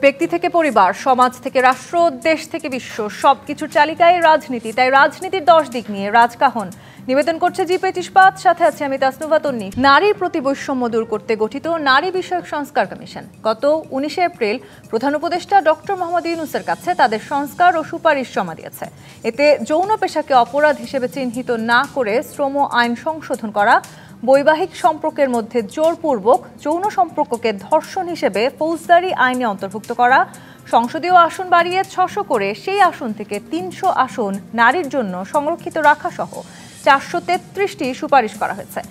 ব্যক্তি থেকে পরিবার, সমাজ থেকে রাষ্ট্র, দেশ থেকে বিশ্ব সবকিছুর চালিকায় রাজনীতি। তাই রাজনীতির 10 দিক নিয়ে রাজকাহন নিবেদন করছে জি25 ইস্পাত। সাথে আছে আমি তাসনুভা তন্নি। নারীর প্রতি বৈষম্য দূর করতে গঠিত নারী বিষয়ক সংস্কার কমিশন গত 19 এপ্রিল প্রধান উপদেষ্টা ডক্টর মোহাম্মদ ইউনূসের কাছে তাদের সংস্কার ও সুপারিশ জমা দিয়েছে। এতে যৌন পেশাকে অপরাধ হিসেবে চিহ্নিত না করে শ্রম আইন সংশোধন করা, বৈবাহিক সম্পর্কের মধ্যে জোরপূর্বক যৌন সম্পর্ককে ধর্ষণ হিসেবে ফৌজদারি আইনে অন্তর্ভুক্ত করা, সংসদীয় আসন বাড়িয়ে 600 করে সেই আসন থেকে 300 আসন নারীর জন্য সংরক্ষিত রাখা সহ 433টি সুপারিশ করা হয়েছে।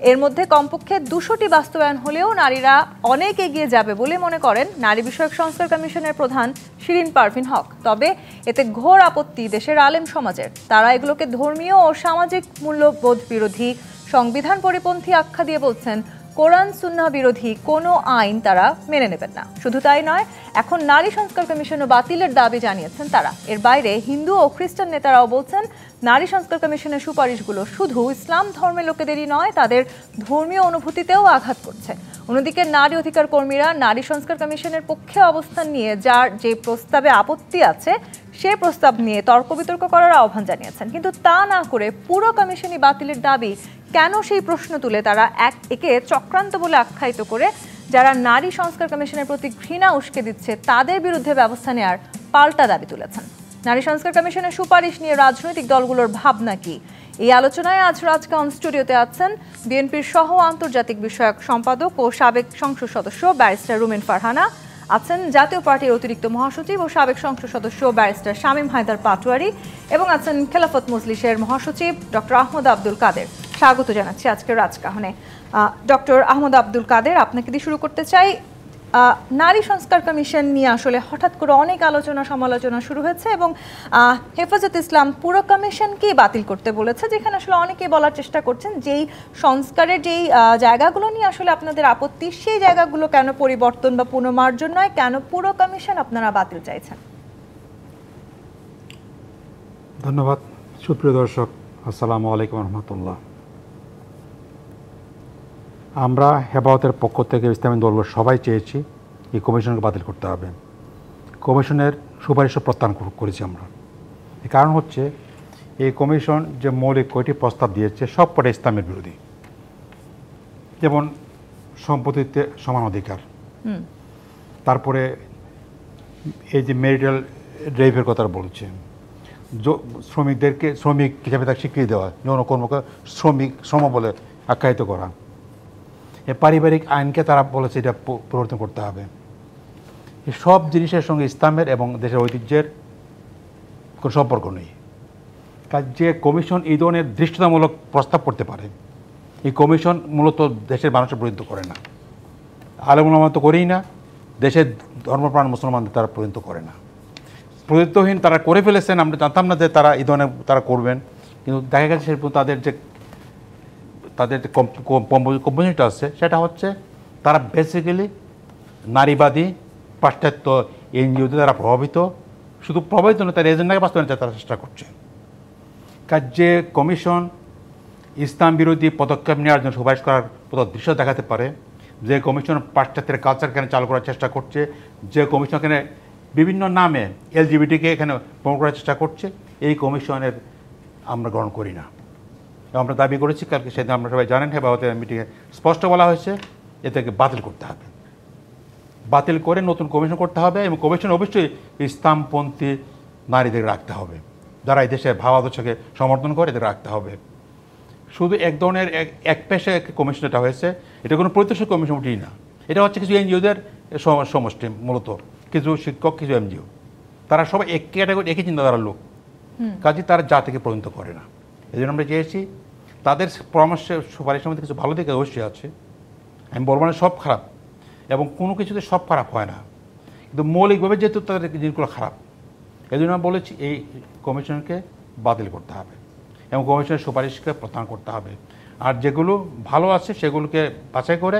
এর মধ্যে কমপক্ষে 200টি বাস্তবায়ন হলেও নারীরা অনেক এগিয়ে যাবে বলে মনে করেন নারী বিষয়ক সংস্কার কমিশনের প্রধান শিরিন পারভিন হক। তবে এতে ঘোর আপত্তি দেশের আলেম সমাজের। তারা এগুলোকে ধর্মীয় ও সামাজিক মূল্যবোধ বিরোধী, সংবিধান পরিপন্থী আখ্যা দিয়ে বলছেন কোরআন সুন্নাহ বিরোধী কোনো আইন তারা মেনে নেবেন না। শুধু তাই নয়, এখন নারী সংস্কার কমিশনও বাতিলের দাবি জানিয়েছেন তারা। এর বাইরে হিন্দু ও খ্রিস্টান নেতারাও বলছেন নারী সংস্কার কমিশনের সুপারিশগুলো শুধু ইসলাম ধর্মের লোকেদেরই নয়, তাদের ধর্মীয় অনুভূতিতেও আঘাত করছে। অন্যদিকে নারী অধিকার কর্মীরা নারী সংস্কার কমিশনের পক্ষে অবস্থান নিয়ে যার যে প্রস্তাবে আপত্তি আছে সে প্রস্তাব নিয়ে তর্ক বিতর্ক করার আহ্বান জানিয়েছেন। কিন্তু তা না করে পুরো কমিশনই বাতিলের দাবি কেন, সেই প্রশ্ন তুলে তারা একে চক্রান্ত বলে আখ্যায়িত করে যারা নারী সংস্কার কমিশনের প্রতি ঘৃণা উস্কে দিচ্ছে তাদের বিরুদ্ধে ব্যবস্থা নেওয়ার পাল্টা দাবি তুলেছেন। নারী সংস্কার কমিশনের সুপারিশ নিয়ে রাজনৈতিক দলগুলোর ভাবনা কি, এই আলোচনায় আজ রাজকাহন স্টুডিওতে আছেন বিএনপির সহ আন্তর্জাতিক বিষয়ক সম্পাদক ও সাবেক সংসদ সদস্য ব্যারিস্টার রুমিন ফারহানা, আছেন জাতীয় পার্টির অতিরিক্ত মহাসচিব ও সাবেক সংসদ সদস্য ব্যারিস্টার শামীম হায়দার পাটোয়ারি, এবং আছেন খেলাফত মজলিসের মহাসচিব ডক্টর আহমদ আব্দুল কাদের। স্বাগত জানাচ্ছি আজকের রাজকাহনে। ডক্টর আহমদ আব্দুল কাদের, আপনাকে দিয়ে শুরু করতে চাই। নারী সংস্কার কমিশন নিয়ে আসলে হঠাৎ করে অনেক আলোচনা সমালোচনা শুরু হয়েছে এবং হেফাজত ইসলাম পুরো কমিশনকেই বাতিল করতে বলেছে, যেখানে আসলে অনেকেই বলার চেষ্টা করছেন যেই সংস্কারের যেই জায়গাগুলো নিয়ে আসলে আপনাদের আপত্তি, সেই জায়গাগুলো কেন পরিবর্তন বা পুনর্মার্জন নয়, কেন পুরো কমিশন আপনারা বাতিল চাইছেন? ধন্যবাদ। সুপ্রিয় দর্শক, আসসালামু আলাইকুম রহমতুল্লাহ। আমরা হেফাজতের পক্ষ থেকে ইসলামী দলগুলো সবাই চেয়েছি এই কমিশনকে বাতিল করতে হবে। কমিশনের সুপারিশও প্রত্যাখ্যান করেছি আমরা। এর কারণ হচ্ছে এই কমিশন যে মৌলিক কয়টি প্রস্তাব দিয়েছে সব কটা ইসলামের বিরোধী। যেমন সম্পত্তিতে সমান অধিকার, তারপরে এই যে মেরিটাল ড্রাইভের কথা বলছে, শ্রমিকদেরকে শ্রমিক হিসাবে তাকে স্বীকৃতি দেওয়া, যৌন কর্মকে শ্রম বলে আখ্যায়িত করা, এই পারিবারিক আইনকে তারা বলেছে এটা পরিবর্তন করতে হবে। এই সব জিনিসের সঙ্গে ইসলামের এবং দেশের ঐতিহ্যের কোনো সম্পর্ক নেই। কাজ যে কমিশন এই ধরনের দৃষ্টতামূলক প্রস্তাব করতে পারে, এই কমিশন মূলত দেশের মানুষের প্রতিনিধিত্ব করে না, আলেম ওলামা তো করেই না, দেশের ধর্মপ্রাণ মুসলমানদের তারা প্রতিনিধিত্ব করে না। প্রতিনিধিত্বহীন তারা করে ফেলেছেন। আমরা জানতাম না যে তারা এই ধরনের তারা করবেন, কিন্তু দেখা গেছে সেরকম তাদের যে কম্পোজিশনটা আছে সেটা হচ্ছে তারা বেসিক্যালি নারীবাদী পাশ্চাত্য এনজিওতে তারা প্রভাবিত, শুধু প্রভাবিত নয়, তার এজেন্ডাকে বাস্তবায়নের তারা চেষ্টা করছে। কাজ যে কমিশন ইসলাম বিরোধী পদক্ষেপ নেওয়ার জন্য সুপারিশ করার দৃশ্য দেখাতে পারে, যে কমিশন পাশ্চাত্যের কালচার এখানে চালু করার চেষ্টা করছে, যে কমিশন এখানে বিভিন্ন নামে এলজিবিটিকে এখানে প্রমোট করার চেষ্টা করছে, এই কমিশনের আমরা গ্রহণ করি না। আমরা দাবি করেছি, কালকে সেদিন আমরা সবাই জানেন হেফাজতের মিটিংয়ে স্পষ্ট বলা হয়েছে এটাকে বাতিল করতে হবে, বাতিল করে নতুন কমিশন করতে হবে, এবং কমিশন অবশ্যই ইসলামপন্থী নারীদের রাখতে হবে, যারা এই দেশের ভাবাদর্শকে সমর্থন করে এদের রাখতে হবে। শুধু এক ধরনের এক পেশায় কমিশন এটা হয়েছে, এটা কোনো প্রত্যক্ষ কমিশন উঠেই না, এটা হচ্ছে কিছু এনজিওদের সমষ্টি, মূলত কিছু শিক্ষক, কিছু এনজিও, তারা সবাই এক ক্যাটাগরি, একই চিন্তাধারার লোক, কাজে তারা জাতিকে পরিণত করে না। এই জন্য আমরা চেয়েছি তাদের পরামর্শের সুপারিশের মধ্যে কিছু ভালো দিক অবশ্যই আছে, আমি বলবো না সব খারাপ, এবং কোনো কিছুতে সব খারাপ হয় না, কিন্তু মৌলিকভাবে যেহেতু তাদের জিনিসগুলো খারাপ, এই জন্য আমি বলেছি এই কমিশনকে বাতিল করতে হবে এবং কমিশনের সুপারিশকে প্রত্যাখ্যান করতে হবে। আর যেগুলো ভালো আছে সেগুলোকে বাছাই করে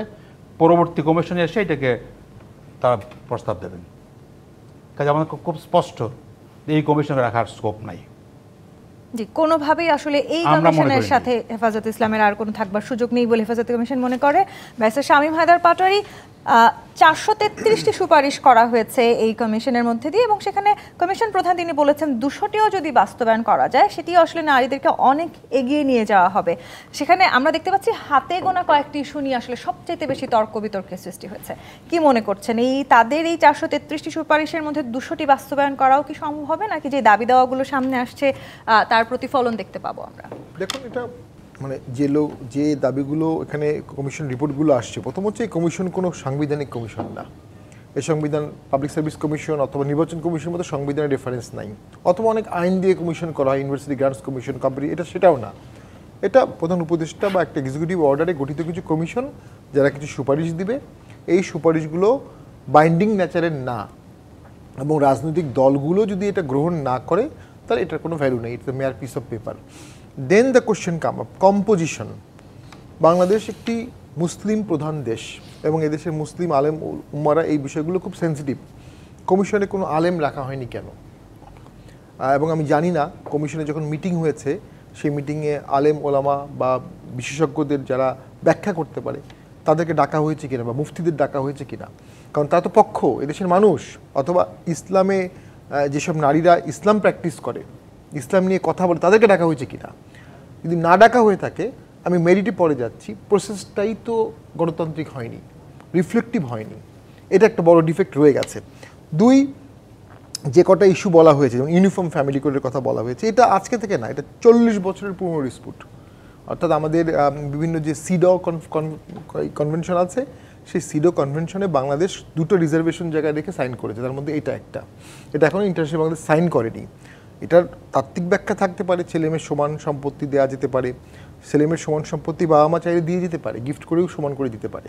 পরবর্তী কমিশনে এসে এটাকে তারা প্রস্তাব দেবেন। কাজে আমাদের খুব স্পষ্ট এই কমিশনে রাখার স্কোপ নাই। জি, কোনোভাবেই আসলে এই কমিশনের সাথে হেফাজত ইসলামের আর কোনো থাকবার সুযোগ নেই বলে হেফাজত কমিশন মনে করে। ব্যারিস্টার শামীম হায়দার পাটোয়ারি, 433টি সুপারিশ করা হয়েছে এই কমিশনের মধ্যে দিয়ে, এবং সেখানে কমিশন প্রধান তিনি বলেছেন 200টিও যদি বাস্তবায়ন করা যায় সেটি আসলে নারীদেরকে অনেক এগিয়ে নিয়ে যাওয়া হবে। সেখানে আমরা দেখতে পাচ্ছি হাতে গোনা কয়েকটি ইস্যু নিয়ে আসলে সবচেয়ে বেশি তর্ক বিতর্কের সৃষ্টি হয়েছে। কি মনে করছেন তাদের এই 433টি সুপারিশের মধ্যে 200টি বাস্তবায়ন করাও কি সম্ভব হবে, নাকি যে দাবি দাওয়াগুলো সামনে আসছে তার প্রতিফলন দেখতে পাবো আমরা? দেখুন, এটা মানে যে দাবিগুলো এখানে কমিশন রিপোর্টগুলো আসছে, প্রথম হচ্ছে এই কমিশন কোনো সাংবিধানিক কমিশন না। এই সংবিধান পাবলিক সার্ভিস কমিশন অথবা নির্বাচন কমিশনের মতো সংবিধানের রেফারেন্স নাই, অথবা অনেক আইন দিয়ে কমিশন করা হয়, ইউনিভার্সিটি গ্রান্টস কমিশন, কোম্পানি, এটা সেটাও না। এটা প্রধান উপদেষ্টা বা একটা এক্সিকিউটিভ অর্ডারে গঠিত কিছু কমিশন যারা কিছু সুপারিশ দিবে। এই সুপারিশগুলো বাইন্ডিং নেচারের না, এবং রাজনৈতিক দলগুলো যদি এটা গ্রহণ না করে তাহলে এটার কোনো ভ্যালু নেই, it's mere piece of paper. Then the question come up composition. Bangladesh একটি মুসলিম প্রধান দেশ, এবং এদেশের মুসলিম আলেম উম্মারা এই বিষয়গুলো খুব সেন্সিটিভ। কমিশনে কোনো আলেম রাখা হয়নি কেন? এবং আমি জানি না কমিশনে যখন মিটিং হয়েছে সেই মিটিংয়ে আলেম ওলামা বা বিশেষজ্ঞদের যারা ব্যাখ্যা করতে পারে তাদেরকে ডাকা হয়েছে কিনা, বা মুফতিদের ডাকা হয়েছে কিনা, কারণ তারা তো পক্ষ, এদেশের মানুষ। অথবা ইসলামে যেসব নারীরা ইসলাম প্র্যাকটিস করে, ইসলাম নিয়ে কথা বলে, তাদেরকে ডাকা হয়েছে কিনা। যদি না ডাকা হয়ে থাকে, আমি মেরিটে পরে যাচ্ছি, প্রসেসটাই তো গণতান্ত্রিক হয়নি, রিফ্লেকটিভ হয়নি। এটা একটা বড় ডিফেক্ট রয়ে গেছে। দুই, যে কটা ইস্যু বলা হয়েছে, যেমন ইউনিফর্ম ফ্যামিলি কোডের কথা বলা হয়েছে, এটা আজকে থেকে না, এটা 40 বছরের পুরনো ডিসপুট। অর্থাৎ আমাদের বিভিন্ন যে সিডো কনভেনশন আছে, সেই সিডো কনভেনশনে বাংলাদেশ 2টো রিজার্ভেশন জায়গায় রেখে সাইন করেছে, তার মধ্যে এটা একটা। এটা এখনও ইন্টারন্যাশনাল বাংলাদেশ সাইন করেনি। এটার তাত্ত্বিক ব্যাখ্যা থাকতে পারে, ছেলেমেয়ের সমান সম্পত্তি দেওয়া যেতে পারে, ছেলেমেয়ের সমান সম্পত্তি বাবা মা চাইলে দিয়ে যেতে পারে, গিফট করেও সমান করে দিতে পারে।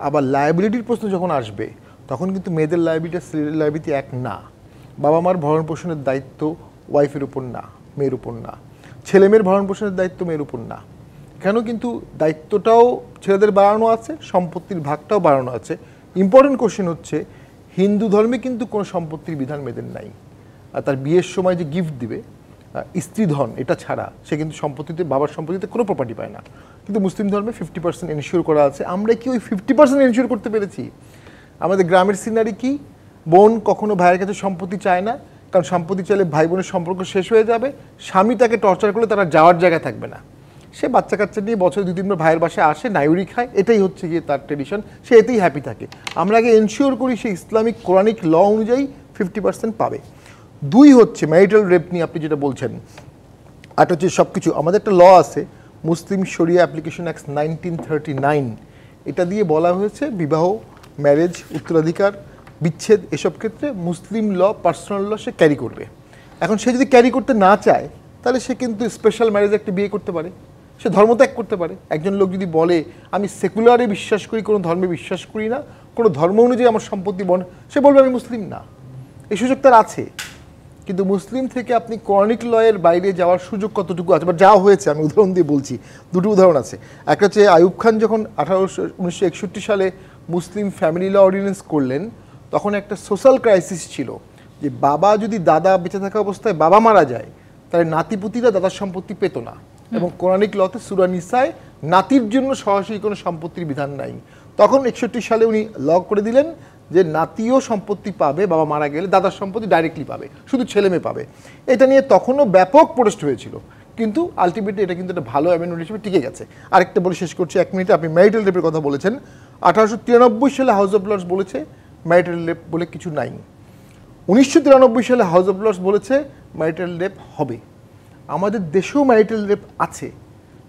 আবার লায়াবিলিটির প্রশ্ন যখন আসবে তখন কিন্তু মেয়েদের লায়াবিলিটি আর ছেলেদের লায়াবিলিটি এক না। বাবা মার ভরণ পোষণের দায়িত্ব ওয়াইফের উপর না, মেয়ের উপর না। ছেলেমেয়ের ভরণ পোষণের দায়িত্ব মেয়ের উপর না। কেন? কিন্তু দায়িত্বটাও ছেলেদের বাড়ানো আছে, সম্পত্তির ভাগটাও বাড়ানো আছে। ইম্পর্টেন্ট কোশ্চেন হচ্ছে, হিন্দু ধর্মে কিন্তু কোনো সম্পত্তির বিধান মেয়েদের নাই। আর তার বিয়ের সময় যে গিফট দিবে স্ত্রীধন, এটা ছাড়া সে কিন্তু সম্পত্তিতে, বাবার সম্পত্তিতে কোনো প্রপার্টি পায় না। কিন্তু মুসলিম ধর্মে 50% এনশিওর করা আছে। আমরা কি ওই 50% এনশিওর করতে পেরেছি? আমাদের গ্রামের সিনারি কি? বোন কখনো ভাইয়ের কাছে সম্পত্তি চায় না, কারণ সম্পত্তি চাইলে ভাই বোনের সম্পর্ক শেষ হয়ে যাবে, স্বামী তাকে টর্চার করলে তারা যাওয়ার জায়গা থাকবে না। সে বাচ্চা কাচ্চা নিয়ে বছরে 2-3 বার ভাইয়ের বাসায় আসে, নাইউরি খায়, এটাই হচ্ছে গিয়ে তার ট্রেডিশন, সে এতেই হ্যাপি থাকে। আমরা আগে এনশিওর করি সে ইসলামিক কোরআনিক ল অনুযায়ী 50% পাবে। দুই হচ্ছে ম্যারিটাল রেপ নিয়ে আপনি যেটা বলছেন, আর হচ্ছে সব কিছু আমাদের একটা ল আছে, মুসলিম শরিয়া অ্যাপ্লিকেশন অ্যাক্ট 1939। এটা দিয়ে বলা হয়েছে বিবাহ, ম্যারেজ, উত্তরাধিকার, বিচ্ছেদ, এসব ক্ষেত্রে মুসলিম ল, পার্সোনাল ল সে ক্যারি করবে। এখন সে যদি ক্যারি করতে না চায় তাহলে সে কিন্তু স্পেশাল ম্যারেজ একটা বিয়ে করতে পারে, সে ধর্ম ত্যাগ করতে পারে। একজন লোক যদি বলে আমি সেকুলারে বিশ্বাস করি, কোনো ধর্মে বিশ্বাস করি না, কোনো ধর্ম অনুযায়ী আমার সম্পত্তি সে বলবে আমি মুসলিম না, এই সুযোগ তার আছে। কিন্তু মুসলিম থেকে আপনি কোরআনিক লয়ের বাইরে যাওয়ার সুযোগ কতটুকু আছে বা যাওয়া হয়েছে, আমি উদাহরণ দিয়ে বলছি, দুটো উদাহরণ আছে। একটা হচ্ছে আইয়ুব খান যখন 1961 সালে মুসলিম ফ্যামিলি ল অর্ডিন্যান্স করলেন, তখন একটা সোশ্যাল ক্রাইসিস ছিল যে বাবা যদি দাদা বেঁচে থাকা অবস্থায় বাবা মারা যায় তাহলে নাতিপুতিরা দাদার সম্পত্তি পেত না, এবং কোরআনিক লতে সূরা নিসায় নাতির জন্য সরাসরি কোনো সম্পত্তির বিধান নাই। তখন 61 সালে উনি ল করে দিলেন যে নাতিও সম্পত্তি পাবে, বাবা মারা গেলে দাদার সম্পত্তি ডাইরেক্টলি পাবে, শুধু ছেলে মেয়ে পাবে। এটা নিয়ে তখনও ব্যাপক প্রোটেস্ট হয়েছিল, কিন্তু আলটিমেটলি এটা কিন্তু একটা ভালো অ্যামেন্ডমেন্ট হিসেবে টিকে গেছে। আরেকটা বলে শেষ করছি 1 মিনিটে, আপনি ম্যারিটাল রেপের কথা বলেছেন। 1893 সালে হাউস অফ লর্ডস বলেছে ম্যারিটাল রেপ বলে কিছু নাই। 1993 সালে হাউস অফ লর্ডস বলেছে ম্যারিটাল রেপ হবে। আমাদের দেশেও ম্যারিটাল রেপ আছে।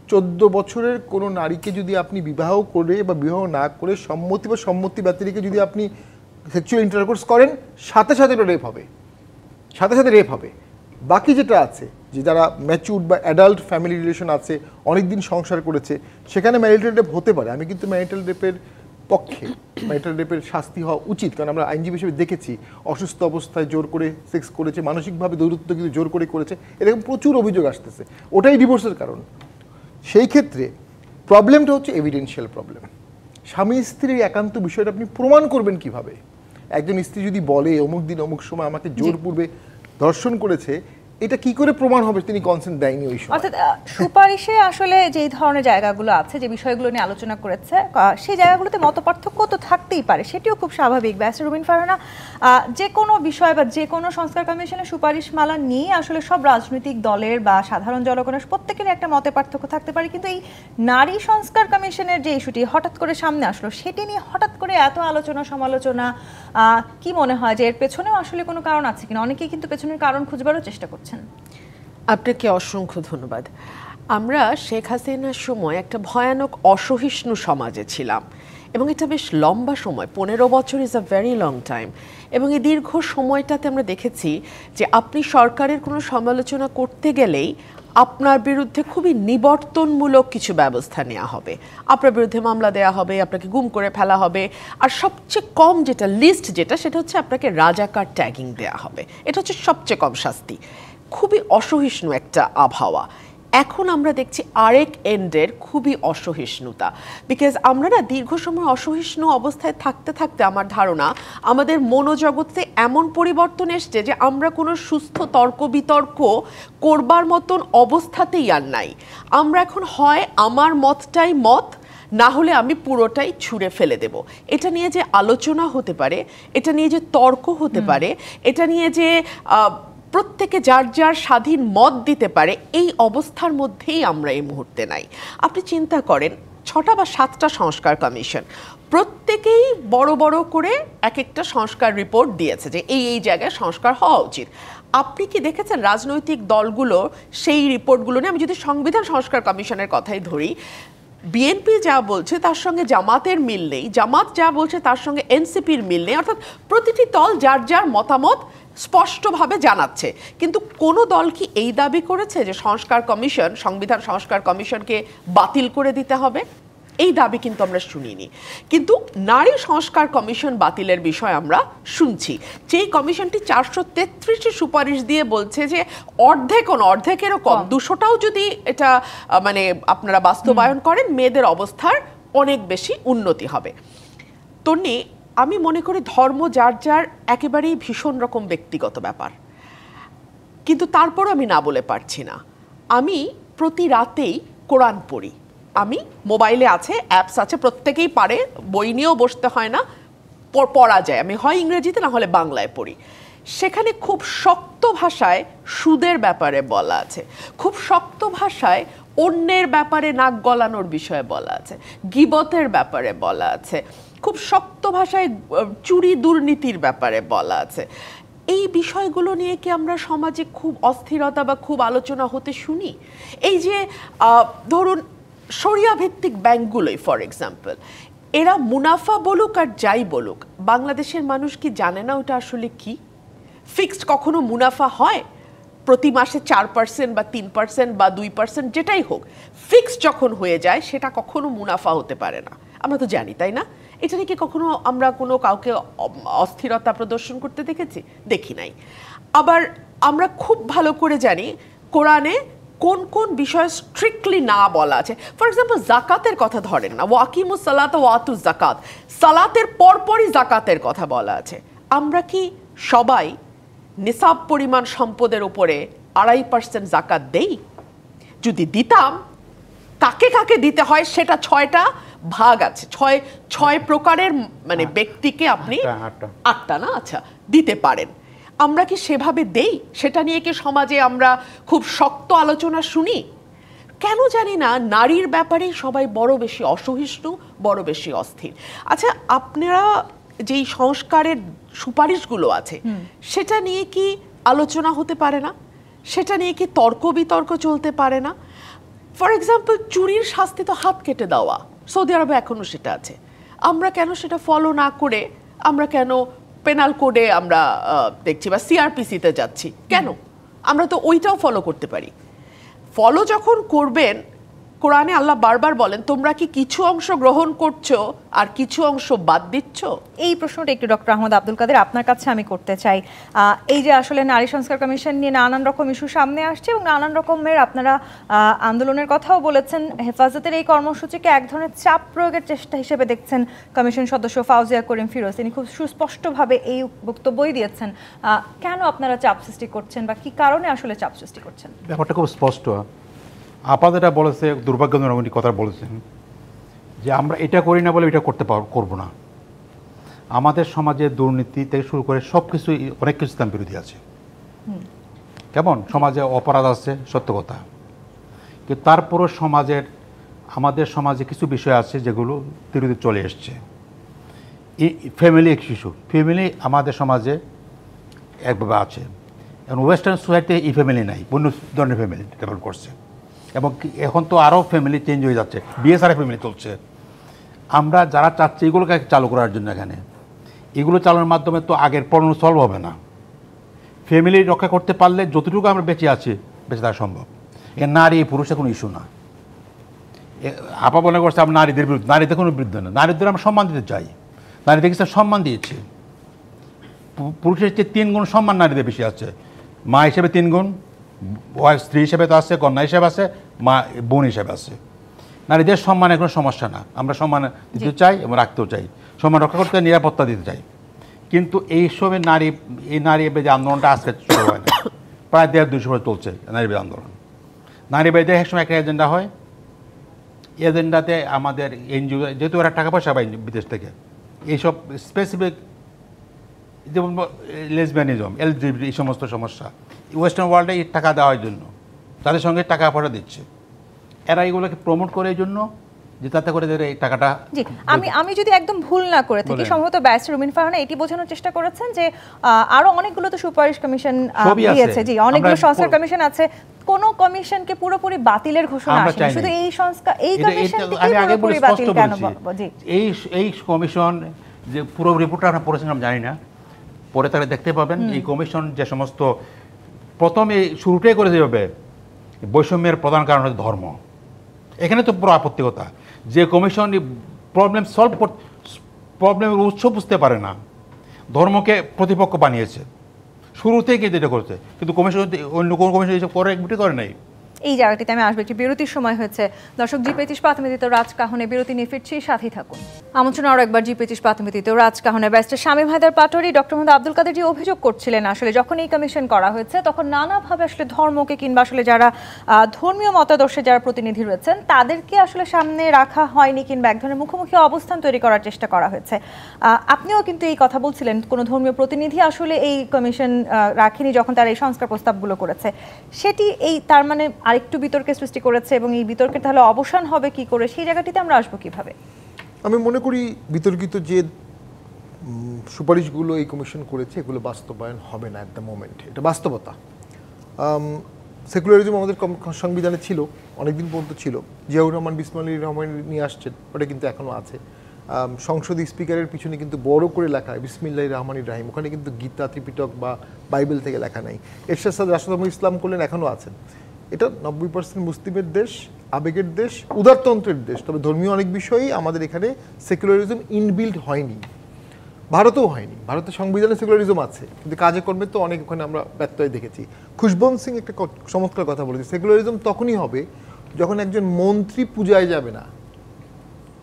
14 বছরের কোনো নারীকে যদি আপনি বিবাহ করে বা বিবাহ না করে সম্মতি বা সম্মতি ব্যতিরেকে যদি আপনি সেক্সুয়াল ইন্টারকোর্স করেন, সাথে সাথে রেপ হবে, সাথে সাথে রেপ হবে। বাকি যেটা আছে, যে যারা ম্যাচিউর বা অ্যাডাল্ট ফ্যামিলি রিলেশন আছে, অনেক দিন সংসার করেছে, সেখানে ম্যারিটাল রেপ হতে পারে। আমি কিন্তু ম্যারিটাল রেপের পক্ষে, ম্যারিটাল রেপের শাস্তি হওয়া উচিত, কারণ আমরা আইনজীবী হিসেবে দেখেছি অসুস্থ অবস্থায় জোর করে সেক্স করেছে, মানসিকভাবে দৌরত্ব কিন্তু জোর করে করেছে, এরকম প্রচুর অভিযোগ আসতেছে, ওটাই ডিভোর্সের কারণ। সেই ক্ষেত্রে প্রবলেমটা হচ্ছে এভিডেন্সিয়াল প্রবলেম। স্বামী স্ত্রীর একান্ত বিষয়টা আপনি প্রমাণ করবেন কিভাবে? একজন স্ত্রী যদি বলে অমুক দিন অমুক সময় আমাকে জোরপূর্বে ধর্ষণ করেছে, এটা কি করে প্রমাণ হবে তিনি কনসেন্ট দেয়নি ওই সময়? অর্থাৎ সুপারিশে আসলে যে ধরনের জায়গাগুলো আছে, যে বিষয়গুলো নিয়ে আলোচনা করেছে, সেই জায়গাগুলোতে মতপার্থক্য তো থাকতেই পারে, সেটিও খুব স্বাভাবিক। ব্যারিস্টার রুবিন ফারহানা, যে কোনো বিষয় বা যে কোনো সংস্কার কমিশনের সুপারিশমালা নিয়ে আসলে সব রাজনৈতিক দলের বা সাধারণ জনগণের প্রত্যেকের একটা মতে পার্থক্য থাকতে পারে, কিন্তু এই নারী সংস্কার কমিশনের যে ইস্যুটি হঠাৎ করে সামনে আসলো, সেটি নিয়ে হঠাৎ করে এত আলোচনা সমালোচনা, কি মনে হয় যে এর পেছনেও আসলে কোনো কারণ আছে কিনা? অনেকেই কিন্তু পেছনের কারণ খুঁজবারও চেষ্টা করছেন। আপনাকে অসংখ্য ধন্যবাদ। আমরা শেখ হাসিনার সময় একটা ভয়ানক অসহিষ্ণু সমাজে ছিলাম, এবং এটা বেশ লম্বা সময়, 15 বছর is a very long time. এবং এই দীর্ঘ সময়টাতে আমরা দেখেছি যে আপনি সরকারের কোনো সমালোচনা করতে গেলেই আপনার বিরুদ্ধে খুবই নিবর্তনমূলক কিছু ব্যবস্থা নেওয়া হবে, আপনার বিরুদ্ধে মামলা দেওয়া হবে, আপনাকে গুম করে ফেলা হবে, আর সবচেয়ে কম যেটা লিস্ট যেটা সেটা হচ্ছে আপনাকে রাজাকার ট্যাগিং দেওয়া হবে। এটা হচ্ছে সবচেয়ে কম শাস্তি। খুবই অসহিষ্ণু একটা আবহাওয়া। এখন আমরা দেখছি আরেক এন্ডের খুবই অসহিষ্ণুতা, বিকজ আমরা না দীর্ঘ সময় অসহিষ্ণু অবস্থায় থাকতে থাকতে আমার ধারণা আমাদের মনোজগতে এমন পরিবর্তন এসছে যে আমরা কোনো সুস্থ তর্ক বিতর্ক করবার মতন অবস্থাতেই আর নাই। আমরা এখন হয় আমার মতটাই মত, না হলে আমি পুরোটাই ছুঁড়ে ফেলে দেব। এটা নিয়ে যে আলোচনা হতে পারে, এটা নিয়ে যে তর্ক হতে পারে, এটা নিয়ে যে প্রত্যেকে যার যার স্বাধীন মত দিতে পারে, এই অবস্থার মধ্যেই আমরা এই মুহূর্তে নাই। আপনি চিন্তা করেন 6টা বা 7টা সংস্কার কমিশন, প্রত্যেকেই বড় বড় করে এক একটা সংস্কার রিপোর্ট দিয়েছে যে এই এই জায়গায় সংস্কার হওয়া উচিত। আপনি কি দেখেছেন রাজনৈতিক দলগুলো সেই রিপোর্টগুলো নিয়ে, আমি যদি সংবিধান সংস্কার কমিশনের কথাই ধরি, বিএনপি যা বলছে তার সঙ্গে জামাতের মিল নেই, জামাত যা বলছে তার সঙ্গে এনসিপির মিল নেই, অর্থাৎ প্রতিটি দল যার যার মতামত স্পষ্টভাবে জানাচ্ছে। কিন্তু কোনো দল কি এই দাবি করেছে যে সংস্কার কমিশন, সংবিধান সংস্কার কমিশনকে বাতিল করে দিতে হবে? এই দাবি কিন্তু আমরা শুনিনি। কিন্তু নারী সংস্কার কমিশন বাতিলের বিষয় আমরা শুনছি। যেই কমিশনটি 433 সুপারিশ দিয়ে বলছে যে অর্ধেকেরও কম, 200টাও যদি এটা মানে আপনারা বাস্তবায়ন করেন, মেয়েদের অবস্থার অনেক বেশি উন্নতি হবে। তন্নি, আমি মনে করি ধর্ম যার যার একেবারেই ভীষণ রকম ব্যক্তিগত ব্যাপার, কিন্তু তারপরও আমি না বলে পারছি না। আমি প্রতি রাতেই কোরআন পড়ি। আমি মোবাইলে আছে, অ্যাপস আছে, প্রত্যেকেই পারে, বই নিয়েও বসতে হয় না, পড়া যায়। আমি হয় ইংরেজিতে না হলে বাংলায় পড়ি। সেখানে খুব শক্ত ভাষায় সুদের ব্যাপারে বলা আছে, খুব শক্ত ভাষায় অন্যের ব্যাপারে নাক গলানোর বিষয়ে বলা আছে, গীবতের ব্যাপারে বলা আছে, খুব শক্ত ভাষায় চুরি দুর্নীতির ব্যাপারে বলা আছে। এই বিষয়গুলো নিয়ে কি আমরা সমাজে খুব অস্থিরতা বা খুব আলোচনা হতে শুনি? এই যে ধরুন শরিয়া ভিত্তিক ব্যাংকগুলোই ফর এক্সাম্পল, এরা মুনাফা বলুক আর যাই বলুক, বাংলাদেশের মানুষ কি জানে না ওটা আসলে কি? ফিক্সড কখনো মুনাফা হয়? প্রতি মাসে 4% বা 3% বা 2% যেটাই হোক, ফিক্সড যখন হয়ে যায় সেটা কখনো মুনাফা হতে পারে না। আমরা তো জানি, তাই না? এটা নিয়ে কি কখনো আমরা কোনো কাউকে অস্থিরতা প্রদর্শন করতে দেখেছি? দেখি নাই। আবার আমরা খুব ভালো করে জানি কোরআনে কোন কোন বিষয় স্ট্রিক্টলি না বলা আছে। ফর এক্সাম্পল জাকাতের কথা ধরেন না, ওয়াকিমুস সালাত ওয়াতু জাকাত, সালাতের পরপরই জাকাতের কথা বলা আছে। আমরা কি সবাই নিসাব পরিমাণ সম্পদের উপরে 2.5% জাকাত দেই? যদি দিতাম, কাকে কাকে দিতে হয় সেটা 6টা ভাগ আছে, 6 প্রকারের মানে ব্যক্তিকে আপনি 8টা না, আচ্ছা, দিতে পারেন। আমরা কি সেভাবে দেই? সেটা নিয়ে কি সমাজে আমরা খুব শক্ত আলোচনা শুনি? কেন জানি না নারীর ব্যাপারেই সবাই বড় বেশি অসহিষ্ণু, বড় বেশি অস্থির। আচ্ছা, আপনারা যেই সংস্কারের সুপারিশগুলো আছে সেটা নিয়ে কি আলোচনা হতে পারে না? সেটা নিয়ে কি তর্ক বিতর্ক চলতে পারে না? ফর এক্সাম্পল, চুরির শাস্তি তো হাত কেটে দেওয়া, সৌদি আরবে এখনো সেটা আছে। আমরা কেন সেটা ফলো না করে আমরা কেন পেনাল কোডে আমরা দেখছি বা সিআরপিসিতে যাচ্ছি? কেন? আমরা তো ওইটাও ফলো করতে পারি। ফলো যখন করবেন কোরআনে আল্লাহ বারবার বলেন তোমরা কি কিছু অংশ গ্রহণ করছো আর কিছু অংশ বাদ দিচ্ছ? এই প্রশ্নটা একটু ডক্টর আহমদ আব্দুল কাদের আপনার কাছে আমি করতে চাই। এই যে আসলে নারী সংস্কার কমিশন নিয়ে নানান রকম ইস্যু সামনে আসছে এবং নানান রকমের আপনারা আন্দোলনের কথাও বলেছেন, হেফাজতের এই কর্মসূচিকে এক ধরনের চাপ প্রয়োগের চেষ্টা হিসেবে দেখছেন কমিশন সদস্য ফাউজিয়া করিম ফিরোজ। তিনি খুব সুস্পষ্টভাবে এই বক্তব্যই দিয়েছেন। কেন আপনারা চাপ সৃষ্টি করছেন বা কি কারণে আসলে চাপ সৃষ্টি করছেন? ব্যাপারটা খুব স্পষ্ট। আপাতত এটা বলেছে, দুর্ভাগ্যজনক উনি কথা বলেছেন যে আমরা এটা করি না বলে এটা করবো না। আমাদের সমাজে দুর্নীতি থেকে শুরু করে সব কিছুই অনেক কিছু ইসলাম বিরোধী আছে। কেমন সমাজে অপরাধ আছে, সত্য কথা, কিন্তু তারপরও আমাদের সমাজে কিছু বিষয় আছে যেগুলো বিরোধী চলে এসছে। এই ফ্যামিলি ইস্যু, ফ্যামিলি আমাদের সমাজে একভাবে আছে এবং ওয়েস্টার্ন সোসাইটিতে এই ফ্যামিলি নাই, অন্য ধরনের ফ্যামিলি ডেভেলপ করছে এবং এখন তো আরও ফ্যামিলি চেঞ্জ হয়ে যাচ্ছে, বিএসআর ফ্যামিলি চলছে। আমরা যারা চাচ্ছি এগুলোকে চালু করার জন্য এখানে এগুলো চালানোর মাধ্যমে তো আগের প্রবলেম সলভ হবে না। ফ্যামিলি রক্ষা করতে পারলে যতটুকু আমরা বেঁচে আছি বেঁচে থাকা সম্ভব। এ নারী পুরুষের কোনো ইস্যু না। আপা মনে করছে আমরা নারীদের বিরুদ্ধে, নারীদের কোনো বিরুদ্ধে না, নারীদের আমরা সম্মান দিতে চাই। নারীদেরকে সম্মান দিয়েছে, পুরুষের চেয়ে 3 গুণ সম্মান নারীদের বেশি আছে। মা হিসেবে 3 গুণ, স্ত্রী হিসেবে তো আছে, কন্যা হিসেবে আছে, মা বোন হিসেবে আছে। নারীদের সম্মানের কোনো সমস্যা না, আমরা সম্মান দিতে চাই এবং রাখতেও চাই, সম্মান রক্ষা করতে নিরাপত্তা দিতে চাই। কিন্তু এই সময় নারী যে আন্দোলনটা আজকে শুরু হয় না, প্রায় 150-200 বছর চলছে নারী আন্দোলন। নারী বেদে এক সময় একটা এজেন্ডা হয়, এজেন্ডাতে আমাদের এনজিও যেহেতু ওরা টাকা পয়সা পায় বিদেশ থেকে, এইসব স্পেসিফিক যেমন লেসবিয়ানিজম, এলজিবিটি, এই সমস্ত সমস্যা ওয়েস্টার্ন ওয়ার্ল্ডে এই টাকা দেওয়ার জন্য তাদের সঙ্গে টাকা পয়সা দিচ্ছে, এরা এগুলোকে প্রমোট করে এই জন্য যে তাতে করে এই টাকাটা। জি, আমি যদি একদম ভুল না করে থাকি, সম্ভবত ব্যারিস্টার রুমিন ফারহানা এটি বোঝানোর চেষ্টা করেছেন যে আরো অনেকগুলো তো সুপারিশ কমিশন দিয়েছে। জি, অনেকগুলো সংস্কার কমিশন আছে, কোন কমিশনকে পুরোপুরি বাতিলের ঘোষণা আসেনি, শুধু এই সংস্কার এই কমিশন থেকে পুরোপুরি বাতিল কেন? জি, এই কমিশন যে পুরো রিপোর্টটা আমরা পড়েছিলাম জানি না, পরে তারা দেখতে পাবেন। এই কমিশন যে সমস্ত প্রথমে শুরুটাই করে দেবে, বৈষম্যের প্রধান কারণ হচ্ছে ধর্ম। এখানে তো পুরো আপত্তিকতা যে কমিশন প্রবলেমের উৎস বুঝতে পারে না, ধর্মকে প্রতিপক্ষ বানিয়েছে শুরুতেই কিন্তু এটা করছে, কিন্তু কমিশন অন্য কোনো কমিশন এইসব করে একবিটি করে নাই। এই জায়গাটিতে আমি আসবো, একটি বিরতির সময় হয়েছে। দর্শক, জি25 প্রাথমিক রাজকাহনে বিরতি নিয়ে ফিরছি, সাথেই থাকুন। আমন্ত্রণ আরও একবার জি25 প্রাথমিক রাজকাহনে। ব্যারিস্টার শামীম হায়দার পাটোয়ারি, ডক্টর মোহাম্মদ আব্দুল কাদের জি অভিযোগ করছিলেন আসলে যখন এই কমিশন করা হয়েছে তখন নানাভাবে আসলে ধর্মকে কিংবা আসলে যারা ধর্মীয় মতাদর্শে যারা প্রতিনিধি রয়েছেন তাদেরকে আসলে সামনে রাখা হয়নি কিংবা এক ধরনের মুখোমুখি অবস্থান তৈরি করার চেষ্টা করা হয়েছে। আপনিও কিন্তু এই কথা বলছিলেন, কোনো ধর্মীয় প্রতিনিধি আসলে এই কমিশন রাখেনি যখন তারা এই সংস্কার প্রস্তাবগুলো করেছে। সেটি এই তার মানে আরেকটু বিতর্কের সৃষ্টি করেছে এবং এই বিতর্কের তাহলে অবসান হবে কি করে, সেই জায়গাটিতে আমরা আসবো কিভাবে? আমি মনে করি বিতর্কিত যে সুপারিশগুলো এই কমিশন করেছে এগুলো বাস্তবায়ন হবে না অ্যাট দ্য মোমেন্ট, এটা বাস্তবতা। সেকুলারিজম আমাদের সংবিধানে ছিল, অনেকদিন পর্যন্ত ছিল। জিয়াউর রহমান বিসমিল্লাহির রহমান নিয়ে আসছেন, ওটা কিন্তু এখনও আছে। সংসদীয় স্পিকারের পিছনে কিন্তু বড় করে লেখা বিসমিল্লাহির রহমানির রাহিম, ওখানে কিন্তু গীতা, ত্রিপিটক বা বাইবেল থেকে লেখা নাই। এরশাদ সাদ রাষ্ট্রধর্ম ইসলাম করলেন, এখনও আছেন। এটা 90% মুসলিমের দেশ, আবেগের দেশ, উদারতন্ত্রের দেশ। তবে ধর্মীয় অনেক বিষয়েই আমাদের এখানে সেকুলারিজম ইনবিল্ড হয়নি, ভারতেও হয়নি। ভারতের সংবিধানে সেকুলারিজম আছে, কিন্তু কাজে কর্মে তো অনেক ওখানে আমরা ব্যত্যয় দেখেছি। খুশবন্ত সিং একটা চমৎকার কথা বলেছে, সেকুলারিজম তখনই হবে যখন একজন মন্ত্রী পূজায় যাবে না।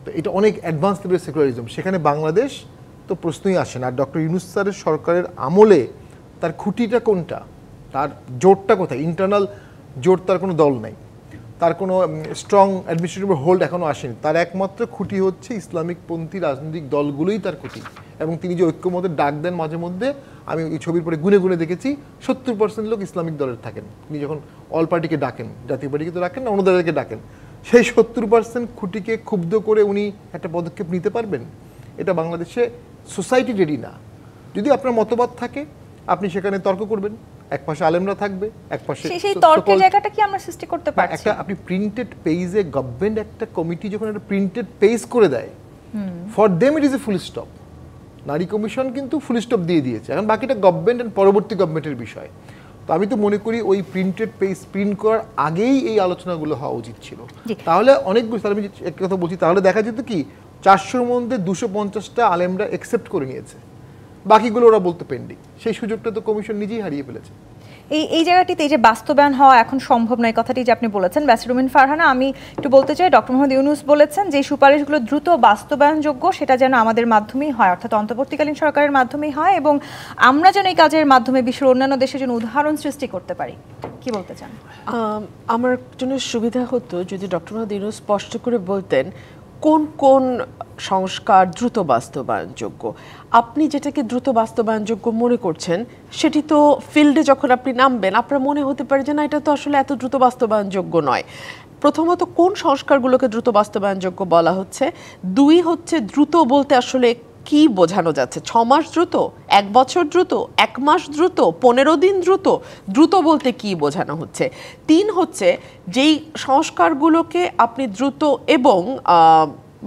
তো এটা অনেক অ্যাডভান্স লেভেলের সেকুলারিজম, সেখানে বাংলাদেশ তো প্রশ্নই আসে না। আর ডক্টর ইউনূস স্যারের সরকারের আমলে তার খুঁটিটা কোনটা, তার জোরটা কোথায়? ইন্টারনাল জোর, তার কোনো দল নাই, তার কোনো স্ট্রং অ্যাডমিনিস্ট্রেটিভ হোল্ড এখনও আসেনি। তার একমাত্র খুঁটি হচ্ছে ইসলামিকপন্থী রাজনৈতিক দলগুলোই তার খুঁটি। এবং তিনি যে ঐক্যমতের ডাক দেন মাঝে মধ্যে, আমি এই ছবির পরে গুনে গুনে দেখেছি 70% লোক ইসলামিক দলের থাকেন। তিনি যখন অল পার্টিকে ডাকেন, জাতীয় পার্টিকে তো ডাকেন না, অন্য দলকে ডাকেন, সেই 70% খুঁটিকে ক্ষুব্ধ করে উনি একটা পদক্ষেপ নিতে পারবেন? এটা বাংলাদেশে সোসাইটি রেডি না। যদি আপনার মতবাদ থাকে আপনি সেখানে তর্ক করবেন, এক পাশে আলেমরা থাকবে, এক পাশে সেই তর্কের জায়গাটা কি আমরা সৃষ্টি করতে পারছি? একটা আপনি প্রিন্টেড পেজে গভর্নমেন্ট একটা কমিটি যখন একটা প্রিন্টেড পেজ করে দেয়, for them it is a full stop. নারী কমিশন কিন্তু ফুল স্টপ দিয়ে দিয়েছে, এখন বাকিটা গভর্নমেন্ট এন্ড পরবর্তী গভর্নমেন্টের বিষয়। তো আমি তো মনে করি ওই প্রিন্টেড পেজ প্রিন্ট করার আগেই এই আলোচনাগুলো হওয়া উচিত ছিল। তাহলে অনেকগুলো, তাহলে আমি একটা কথা বলছি, তাহলে দেখা যেত কি 400-র মধ্যে 250টা আলেমরা একসেপ্ট করে নিয়েছে, বাকিগুলো ওরা বলতে পেন্ডিং। সেই সুযোগটা তো কমিশন নিজেই হারিয়ে ফেলেছে। এই জায়গাটিতে এই যে বাস্তবায়ন হওয়া এখন সম্ভব নয় কথাটি যে আপনি বলেছেন ব্যাসিরুমিন ফারহানা, আমি একটু বলতে চাই ডক্টর মোহাম্মদ ইউনূস বলেছেন যে সুপারিশগুলো দ্রুত বাস্তবায়নযোগ্য সেটা যেন আমাদের মাধ্যমেই হয়, অর্থাৎ অন্তর্বর্তীকালীন সরকারের মাধ্যমেই হয়, এবং আমরা যেন এই কাজের মাধ্যমে বিশ্বের অন্যান্য দেশের জন্য উদাহরণ সৃষ্টি করতে পারি। কি বলতে চান? আমার জন্য সুবিধা হতো যদি ডক্টর মোহাম্মদ ইউনূস স্পষ্ট করে বলতেন কোন কোন সংস্কার দ্রুত বাস্তবায়নযোগ্য। আপনি যেটাকে দ্রুত বাস্তবায়নযোগ্য মনে করছেন সেটি তো ফিল্ডে যখন আপনি নামবেন আপনার মনে হতে পারে যে না, এটা তো আসলে এত দ্রুত বাস্তবায়নযোগ্য নয়। প্রথমত কোন সংস্কারগুলোকে দ্রুত বাস্তবায়নযোগ্য বলা হচ্ছে, 2 হচ্ছে দ্রুত বলতে আসলে কি বোঝানো যাচ্ছে, 6 মাস দ্রুত, 1 বছর দ্রুত, 1 মাস দ্রুত, 15 দিন দ্রুত, দ্রুত বলতে কি বোঝানো হচ্ছে। 3 হচ্ছে যেই সংস্কারগুলোকে আপনি দ্রুত এবং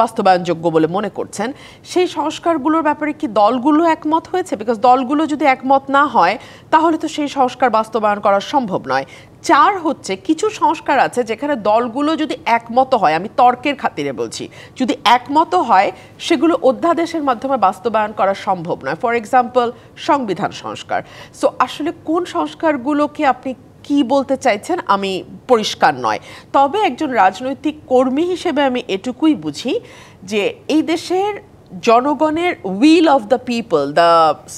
বাস্তবায়নযোগ্য বলে মনে করছেন সেই সংস্কারগুলোর ব্যাপারে কি দলগুলো একমত হয়েছে? বিকজ দলগুলো যদি একমত না হয় তাহলে তো সেই সংস্কার বাস্তবায়ন করা সম্ভব নয়। 4 হচ্ছে কিছু সংস্কার আছে যেখানে দলগুলো যদি একমত হয়, আমি তর্কের খাতিরে বলছি, যদি একমত হয় সেগুলো অধ্যাদেশের মাধ্যমে বাস্তবায়ন করা সম্ভব নয়। ফর এক্সাম্পল সংবিধান সংস্কার। সো আসলে কোন সংস্কারগুলোকে আপনি কি বলতে চাইছেন আমি পরিষ্কার নয়। তবে একজন রাজনৈতিক কর্মী হিসেবে আমি এটুকুই বুঝি যে এই দেশের জনগণের will of the people, the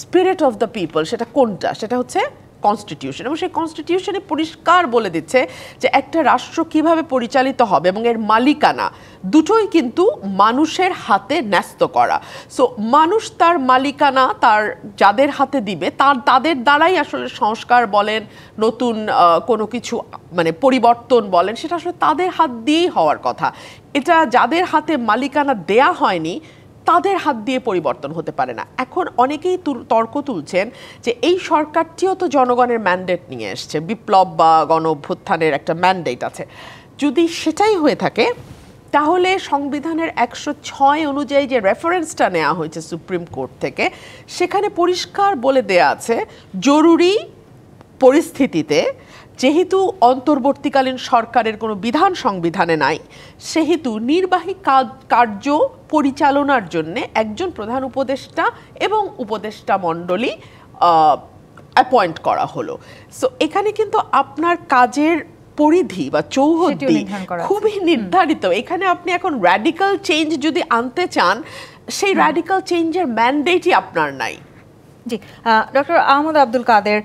spirit of the people, সেটা কোনটা? সেটা হচ্ছে কনস্টিটিউশন, এবং সেই কনস্টিটিউশনে পরিষ্কার বলে দিচ্ছে যে একটা রাষ্ট্র কিভাবে পরিচালিত হবে এবং এর মালিকানা দুটোই কিন্তু মানুষের হাতে ন্যস্ত করা। সো মানুষ তার মালিকানা তার যাদের হাতে দিবে তাদের দ্বারাই আসলে সংস্কার বলেন, নতুন কোনো কিছু মানে পরিবর্তন বলেন, সেটা আসলে তাদের হাত দিয়েই হওয়ার কথা। এটা যাদের হাতে মালিকানা দেয়া হয়নি তাদের হাত দিয়ে পরিবর্তন হতে পারে না। এখন অনেকেই তর্ক তুলছেন যে এই সরকারটিও তো জনগণের ম্যান্ডেট নিয়ে এসছে, বিপ্লব বা গণ অভ্যুত্থানের একটা ম্যান্ডেট আছে। যদি সেটাই হয়ে থাকে তাহলে সংবিধানের 106 অনুযায়ী যে রেফারেন্সটা নেওয়া হয়েছে সুপ্রিম কোর্ট থেকে, সেখানে পরিষ্কার বলে দেয়া আছে জরুরি পরিস্থিতিতে যেহেতু অন্তর্বর্তীকালীন সরকারের কোনো বিধান সংবিধানে নাই, সেহেতু নির্বাহী কার্য পরিচালনার জন্য একজন প্রধান উপদেষ্টা এবং উপদেষ্টা মণ্ডলী অ্যাপয়েন্ট করা হলো। সো এখানে কিন্তু আপনার কাজের পরিধি বা চৌহদ্দি খুবই নির্ধারিত। এখানে আপনি এখন র্যাডিক্যাল চেঞ্জ যদি আনতে চান, সেই র্যাডিক্যাল চেঞ্জের ম্যান্ডেটই আপনার নাই। জি, ডক্টর আহমদ আব্দুল কাদের,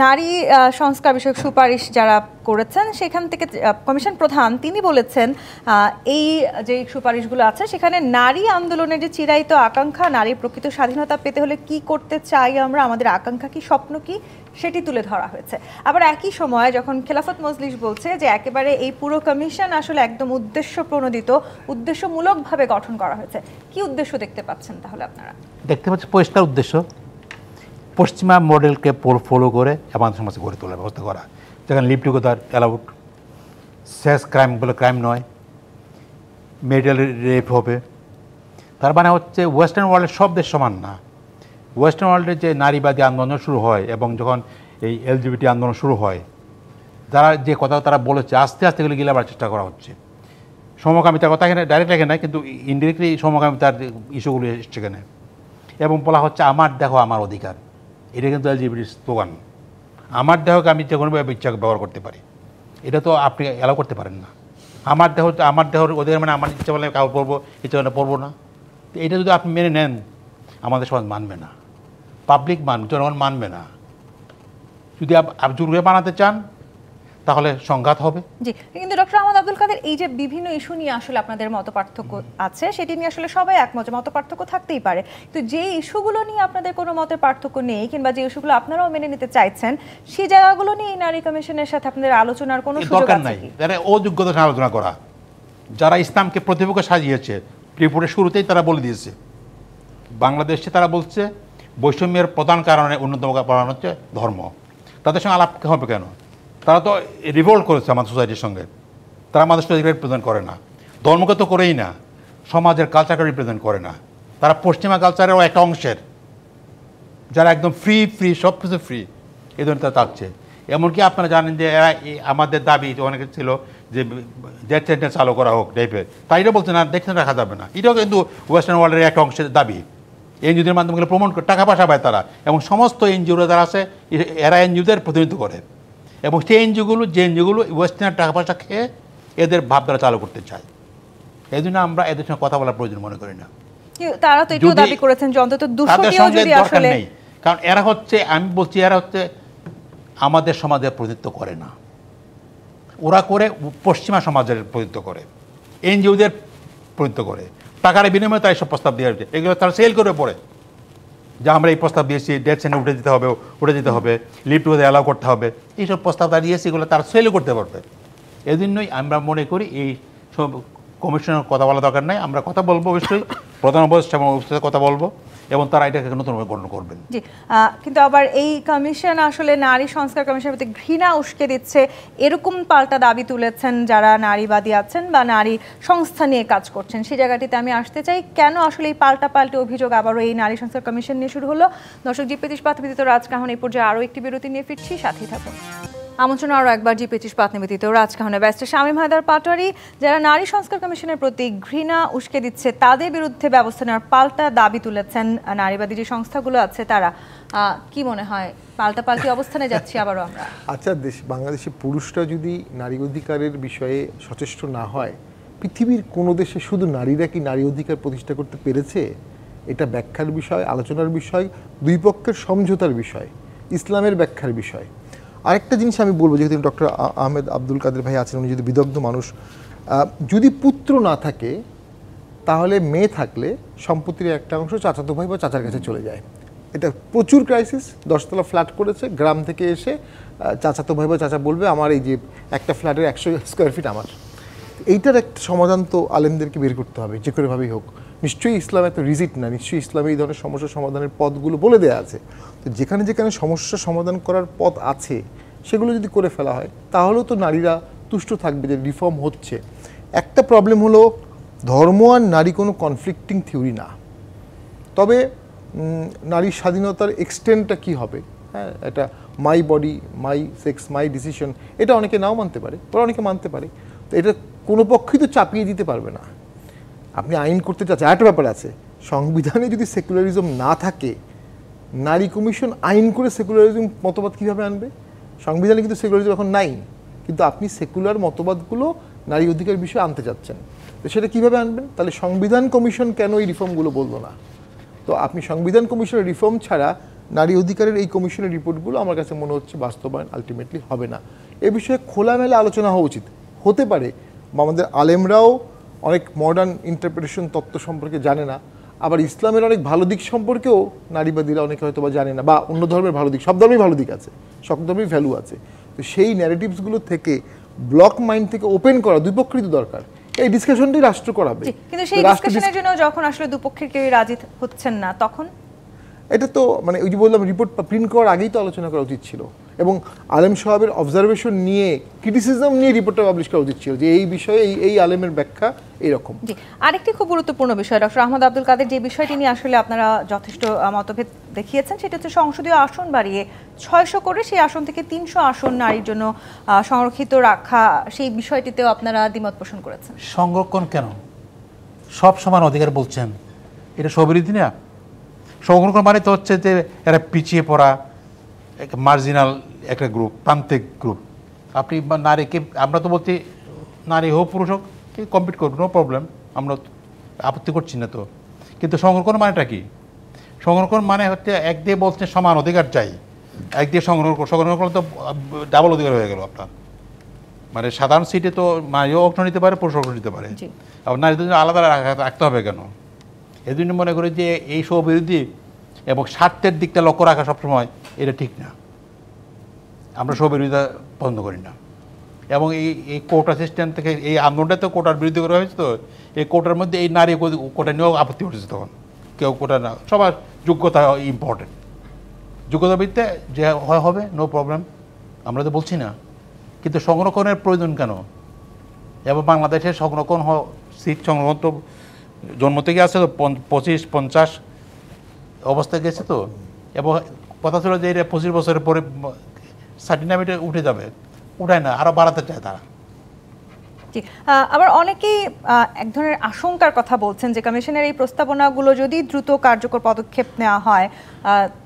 নারী সংস্কার বিষয়ক সুপারিশ যারা করেছেন সেখান থেকে কমিশন প্রধান তিনি বলেছেন এই যে সুপারিশগুলো আছে সেখানে নারী আন্দোলনের যে চিরায়িত আকাঙ্ক্ষা, নারীর প্রকৃত স্বাধীনতা পেতে হলে কি করতে চাই আমরা, আমাদের আকাঙ্ক্ষা কি, স্বপ্ন কি, সেটি তুলে ধরা হয়েছে। আবার একই সময় যখন খেলাফত মজলিস বলছে যে একেবারে এই পুরো কমিশন আসলে একদম উদ্দেশ্য প্রণোদিত, উদ্দেশ্যমূলকভাবে গঠন করা হয়েছে। কি উদ্দেশ্য দেখতে পাচ্ছেন তাহলে আপনারা? দেখতে পাচ্ছি পরিষ্কার উদ্দেশ্য, পশ্চিমা মডেলকে ফলো করে আমাদের সমাজে গড়ে তোলার ব্যবস্থা করা, যেখানে live together allowed, sex crime বলে ক্রাইম নয়, মেরিটাল রেপ হবে। তার মানে হচ্ছে ওয়েস্টার্ন ওয়ার্ল্ডের সব দেশ সমান না। ওয়েস্টার্ন ওয়ার্ল্ডের যে নারীবাদী আন্দোলন শুরু হয় এবং যখন এই এলজিবিটি আন্দোলন শুরু হয়, যারা যে কথা তারা বলেছে আস্তে আস্তে এগুলো গিলে আবার চেষ্টা করা হচ্ছে। সমকামিতার কথা এখানে ডাইরেক্ট লেখে না, কিন্তু ইনডিরেক্টলি সমকামিতার ইস্যুগুলো এসছে এখানে, এবং বলা হচ্ছে আমার দেহ আমার অধিকার। এটা কিন্তু এলজিবিটির স্লোগান, আমার দেহকে আমি যে কোনোভাবে ইচ্ছা ব্যবহার করতে পারি, এটা তো আপনি অ্যালাউ করতে পারেন না। আমার দেহর অধিকার মানে আমার ইচ্ছা বলে কাউ পড়বো, ইচ্ছা বলে পড়বো না। তো এটা যদি আপনি মেনে নেন আমাদের সমাজ মানবে না, পাবলিক মানবে, জনগণ মানবে না। যদি জোরে বানাতে চান তাহলে সংঘাত হবে। জি, কিন্তু ডক্টর আহমদ আব্দুল কাদের, এই যে বিভিন্ন ইস্যু নিয়ে আসলে আপনাদের মত পার্থক্য আছে, সেটি নিয়ে আসলে সবাই একমত, মত পার্থক্য থাকতেই পারে, তো যে ইস্যুগুলো নিয়ে আপনাদের কোনো মতের পার্থক্য নেই কিংবা যে ইস্যুগুলো আপনারাও মেনে নিতে চাইছেন, সেই জায়গাগুলো নিয়ে এই নারী কমিশনের সাথে আপনাদের আলোচনার কোনো সুযোগ আছে নাই? কি? অযোগ্যতা আলোচনা করা, যারা ইসলামকে প্রতিপক্ষ সাজিয়েছে রিপোর্টের শুরুতেই তারা বলে দিয়েছে, বাংলাদেশে তারা বলছে বৈষম্যের প্রধান কারণে অন্যতম কারণ হচ্ছে ধর্ম। তাদের সঙ্গে আলাপ হবে কেন? তারা তো রিভোল্ট করেছে আমাদের সোসাইটির সঙ্গে, তারা আমাদের সোসাইটিকে রিপ্রেজেন্ট করে না, ধর্মকে তো করেই না, সমাজের কালচারকে রিপ্রেজেন্ট করে না। তারা পশ্চিমা কালচারেরও একটা অংশের, যারা একদম ফ্রি সব কিছু ফ্রি, এই ধরনের তারা চাচ্ছে। এমনকি আপনারা জানেন যে এরা আমাদের দাবি অনেকে ছিল যে ডেথ সেন্টেন্স চালু করা হোক টাইপের, তাই এটা বলছে না, দেখতে রাখা যাবে না। এটাও কিন্তু ওয়েস্টার্ন ওয়ার্ল্ডের একটা অংশের দাবি। এনজিওদের মাধ্যমে প্রমোট করে টাকা পয়সা পায় তারা, এবং সমস্ত এনজিওরা যারা আছে এরা এনজিওদের প্রতিনিধিত্ব করে, এবং সেই এনজিওগুলো যে এনজিওগুলো ওয়েস্টার্নের টাকা পয়সা খেয়ে এদের ভাবধারা চালু করতে চায়। এই জন্য আমরা এদের সঙ্গে কথা বলার প্রয়োজন মনে করি না। তারা তো একটু দাবি করেছেন যে অন্তত 200টিও যদি আসলে, কারণ এরা হচ্ছে, আমি বলছি এরা হচ্ছে আমাদের সমাজের প্রতিনিধিত্ব করে না, ওরা করে পশ্চিমা সমাজের প্রতিনিধিত্ব করে, এনজিওদের প্রতিনিধিত্ব করে, টাকার বিনিময়ে তারা এইসব প্রস্তাব দিয়ে আসছে। এগুলো তারা সেল করে পড়ে যে আমরা এই প্রস্তাব দিয়েছি, ডেথ সেন্টেন্স উঠে যেতে হবে, লিভ টু অ্যালাউ করতে হবে, এইসব প্রস্তাব তারা দিয়েছে, এগুলো তারা সেলও করতে পারবে। এই জন্যই আমরা মনে করি এই সব কমিশনের কথা বলা দরকার নাই। আমরা কথা বলবো অবশ্যই, প্রধান উপদেষ্টা এবং উপদেষ্টার কথা বলবো, এবং তারা এটাকে নতুনভাবে গঠন করবেন। জি, কিন্তু আবার এই কমিশন আসলে নারী সংস্কার কমিশনের প্রতি ঘৃণা উস্কে দিচ্ছে, এরকম পাল্টা দাবি তুলেছেন যারা নারীবাদী আছেন বা নারী সংস্থা নিয়ে কাজ করছেন। সেই জায়গাটিতে আমি আসতে চাই, কেন আসলে এই পাল্টা অভিযোগ আবারও এই নারী সংস্কার কমিশন নিয়ে শুরু হলো? দর্শক, জি25 পাত নিবেদিত রাজকাহন এই পর্যায়ে আরও একটি বিরতি নিয়ে ফিরছি, সাথেই থাকুন। আমন্ত্রণ আরও একবার জি25 পাত নিবেদিত রাজকাহনে ব্যারিস্টার শামীম হায়দার পাটোয়ারি। যারা নারী সংস্কার কমিশনের প্রতি ঘৃণা উস্কে দিচ্ছে তাদের বিরুদ্ধে ব্যবস্থা নেওয়ার পাল্টা দাবি তুলেছেন নারীবাদী যে সংস্থাগুলো আছে তারা। কি মনে হয়, পাল্টাপাল্টি অবস্থানে যাচ্ছি আবারও আমরা? আচ্ছা, বাংলাদেশে পুরুষরা যদি নারী অধিকারের বিষয়ে সচেষ্ট না হয়, পৃথিবীর কোনো দেশে শুধু নারীরা কি নারী অধিকার প্রতিষ্ঠা করতে পেরেছে? এটা ব্যাখ্যার বিষয়, আলোচনার বিষয়, দুই পক্ষের সমঝোতার বিষয়, ইসলামের ব্যাখ্যার বিষয়। আরেকটা জিনিস আমি বলবো, যেহেতু ডক্টর আহমেদ আব্দুল কাদের ভাই আছেন, উনি যদি বিদগ্ধ মানুষ, যদি পুত্র না থাকে তাহলে মেয়ে থাকলে সম্পত্তির একটা অংশ চাচাতো ভাই বা চাচার কাছে চলে যায়। এটা প্রচুর ক্রাইসিস। 10তলা ফ্ল্যাট করেছে, গ্রাম থেকে এসে চাচাতো ভাই বা চাচা বলবে আমার এই যে একটা ফ্ল্যাটের 100 স্কোয়ার ফিট আমার। এইটার একটা সমাধান তো আলেমদেরকে বের করতে হবে, যে কোনোভাবেই হোক। নিশ্চয়ই ইসলাম এত রিজিট না, নিশ্চয়ই ইসলামে এই ধরনের সমস্যা সমাধানের পথগুলো বলে দেওয়া আছে। তো যেখানে যেখানে সমস্যা সমাধান করার পথ আছে সেগুলো যদি করে ফেলা হয় তাহলেও তো নারীরা তুষ্ট থাকবে যে রিফর্ম হচ্ছে। একটা প্রবলেম হলো, ধর্ম আর নারী কোনো কনফ্লিক্টিং থিওরি না, তবে নারীর স্বাধীনতার এক্সটেন্টটা কী হবে, হ্যাঁ, এটা my body, my sex, my decision, এটা অনেকে নাও মানতে পারে, ওরা অনেকে মানতে পারে। তো এটা কোনো পক্ষই তো চাপিয়ে দিতে পারবে না। আপনি আইন করতে চাচ্ছেন, একটা ব্যাপার আছে, সংবিধানে যদি সেকুলারিজম না থাকে, নারী কমিশন আইন করে সেকুলারিজম মতবাদ কীভাবে আনবে? সংবিধানে কিন্তু সেকুলারিজম এখন নাই, কিন্তু আপনি সেকুলার মতবাদগুলো নারী অধিকার বিষয়ে আনতে চাচ্ছেন, তো সেটা কীভাবে আনবেন? তাহলে সংবিধান কমিশন কেন এই রিফর্মগুলো বললো না? তো আপনি সংবিধান কমিশনের রিফর্ম ছাড়া নারী অধিকারের এই কমিশনের রিপোর্টগুলো আমার কাছে মনে হচ্ছে বাস্তবায়ন আলটিমেটলি হবে না। এ বিষয়ে খোলামেলা আলোচনা হওয়া উচিত। হতে পারে আমাদের আলেমরাও অনেক মডার্ন ইন্টারপ্রিটেশন তত্ত্ব সম্পর্কে জানে না, আবার ইসলামের অনেক ভালো দিক সম্পর্কেও নারীবাদীরা অনেকে হয়তো বা জানে না, বা অন্য ধর্মের ভালো দিক, সব ধর্মেই ভালো দিক আছে, সব ধর্মেই ভ্যালু আছে। তো সেই ন্যারেটিভসগুলো থেকে ব্লক মাইন্ড থেকে ওপেন করা দুই পক্ষেরই দরকার। এই ডিসকাশনটাই রাষ্ট্র করাবে। কিন্তু সেই ডিসকাশনের জন্য যখন আসলে দুপক্ষের কেউই রাজি হচ্ছেন না, তখন এটা তো মানে ওই যে বললাম, রিপোর্ট প্রিন্ট করার আগেই তো আলোচনা করা উচিত ছিল, এবং আলেম সাহেবের অবজারভেশন নিয়ে, ক্রিটিসিজম নিয়ে রিপোর্টটা পাবলিশ করা উচিত ছিল, যে এই বিষয়ে এই আলেমের ব্যাখ্যা এইরকম। জি, আরেকটি খুব গুরুত্বপূর্ণ বিষয় ডক্টর আহমদ আব্দুল কাদের, যে বিষয়টি নিয়ে আসলে আপনারা যথেষ্ট মতভেদ দেখিয়েছেন, সেটা হচ্ছে সংসদীয় আসন বাড়িয়ে 600 করে সেই আসন থেকে 300 আসন নারীর জন্য সংরক্ষিত রাখা, সেই বিষয়টিতেও আপনারা দ্বিমত পোষণ করেছেন। সংরক্ষণ কেন? সব সমান অধিকার বলছেন, এটা সবিরোধী না। সংরক্ষণ মানে তো হচ্ছে যে এরা পিছিয়ে পড়া মার্জিনাল একটা গ্রুপ, প্রান্তিক গ্রুপ। আপনি নারীকে, আমরা তো বলছি নারী হোক পুরুষ হোক কম্পিট করবে, নো প্রবলেম, আমরা আপত্তি করছি না তো। কিন্তু সংরক্ষণ মানেটা কি? সংরক্ষণ মানে হচ্ছে একদিকে বলছে সমান অধিকার চাই, একদিকে সংরক্ষণ করলে তো ডাবল অধিকার হয়ে গেল আপনার। মানে সাধারণ সিটে তো নারীও অংশ নিতে পারে, পুরুষ অংশ নিতে পারে, আবার নারীদের জন্য আলাদা রাখতে হবে কেন? এই জন্য মনে করি যে এই স্ববিরোধী এবং স্বার্থের দিকটা লক্ষ্য রাখা সবসময় এটা ঠিক না। আমরা স্ববিরোধিতা পছন্দ করি না, এবং এই কোটা সিস্টেম থেকে এই আন্দোলনটা তো কোটার বিরুদ্ধে করা হয়েছে। তো এই কোটার মধ্যে এই নারী কোটা নিয়েও আপত্তি উঠেছে, তখন কেউ কোটা না, সবার যোগ্যতা ইম্পর্টেন্ট, যোগ্যতা ভিত্তিতে যে হবে নো প্রবলেম, আমরা তো বলছি না। কিন্তু সংরক্ষণের প্রয়োজন কেন? এবং বাংলাদেশের সংরক্ষণ সিট সংরক্ষণ তো জন্ম থেকে আছে তো 25-50 অবস্থায় গেছে তো, এবং কথা ছিল যে এটা 25 বছরের পরে সার্টিফিকেট উঠে যাবে, উঠায় না, আরও বাড়াতে চায় তারা। আবার অনেকেই এক ধরনের আশঙ্কার কথা বলছেন যে কমিশনের এই প্রস্তাবনাগুলো যদি দ্রুত কার্যকর পদক্ষেপ নেওয়া হয়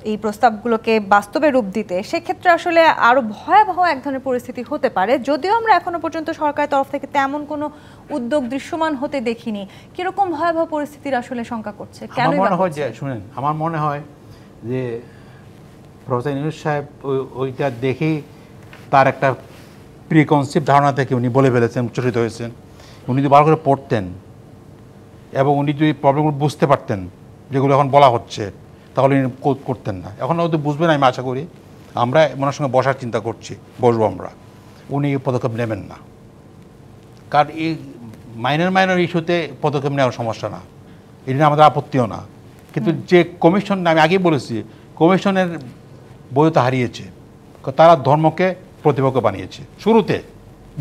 এই প্রস্তাবগুলোকে বাস্তবে রূপ দিতে, সেক্ষেত্রে আসলে আরো ভয়াবহ এক ধরনের পরিস্থিতি হতে পারে। যদিও আমরা এখনো পর্যন্ত সরকারের তরফ থেকে তেমন কোনো উদ্যোগ দৃশ্যমান হতে দেখিনি, কিরকম ভয়াবহ পরিস্থিতির আসলে শঙ্কা করছে? আমার মনে হয় যে শুনেন, আমার মনে হয় যে প্রফেসর ইউনূস সাহেব ওইটা দেখেই তার একটা প্রিকনসেপ্ট ধারণা থেকে উনি বলে ফেলেছেন, উচ্ছ্বসিত হয়েছেন। উনি যদি ভালো করে পড়তেন এবং উনি যদি প্রবলেমগুলো বুঝতে পারতেন যেগুলো এখন বলা হচ্ছে, তাহলে উনি করতেন না। এখন হয়তো বুঝবেন, আমি আশা করি। আমরা ওনার সঙ্গে বসার চিন্তা করছি, বসবো আমরা। উনি পদক্ষেপ নেবেন না, কারণ এই মাইনর ইস্যুতে পদক্ষেপ নেওয়ার সমস্যা না, এটা আমাদের আপত্তিও না। কিন্তু যে কমিশন, আমি আগেই বলেছি, কমিশনের বৈধতা হারিয়েছে। তারা ধর্মকে প্রতিপক্ষ বানিয়েছে। শুরুতে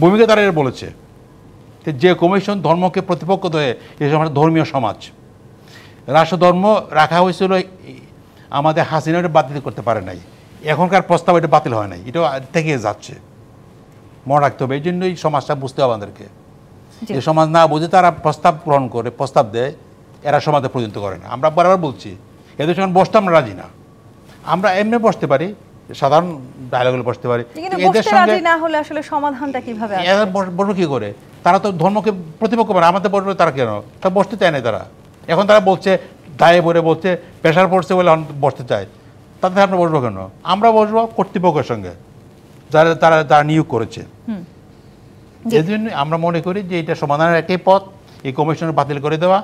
ভূমিকা তারা এর বলেছে যে কমিশন ধর্মকে প্রতিপক্ষ হয়ে এই সময় ধর্মীয় সমাজ, রাষ্ট্রধর্ম রাখা হয়েছিল, আমাদের হাসিনা এটা বাতিল করতে পারে নাই। এখনকার প্রস্তাব এটা বাতিল হয় নাই, এটা থেকে যাচ্ছে, মনে রাখতে হবে। এই জন্যই সমাজটা বুঝতে হবে আমাদেরকে। যে সমাজ না বুঝে তারা প্রস্তাব গ্রহণ করে, প্রস্তাব দেয়, এরা সমাজে পরিণত করে না। আমরা বারবার বলছি এদের সঙ্গে বসতে আমরা রাজি না। আমরা এমনি বসতে পারি, সাধারণ ডায়ালগে বসতে পারি, এদের সঙ্গে না হলে আসলে সমাধানটা কিভাবে আসবে? বসবো কি করে? তারা তো ধর্মকে প্রতিপক্ষ করে, আমাদের বসবে তারা কেন? তা বসতে চায় না তারা। এখন তারা বলছে, দায়ে বলে বলছে, প্রেশার পড়ছে বলে বসতে চায়। তাতে আমরা বসবো কেন? আমরা বসবো কর্তৃপক্ষের সঙ্গে, তারা নিয়োগ করেছে। এই জন্য আমরা মনে করি যে এটা সমাধানের একই পথ, এই কমিশন বাতিল করে দেওয়া,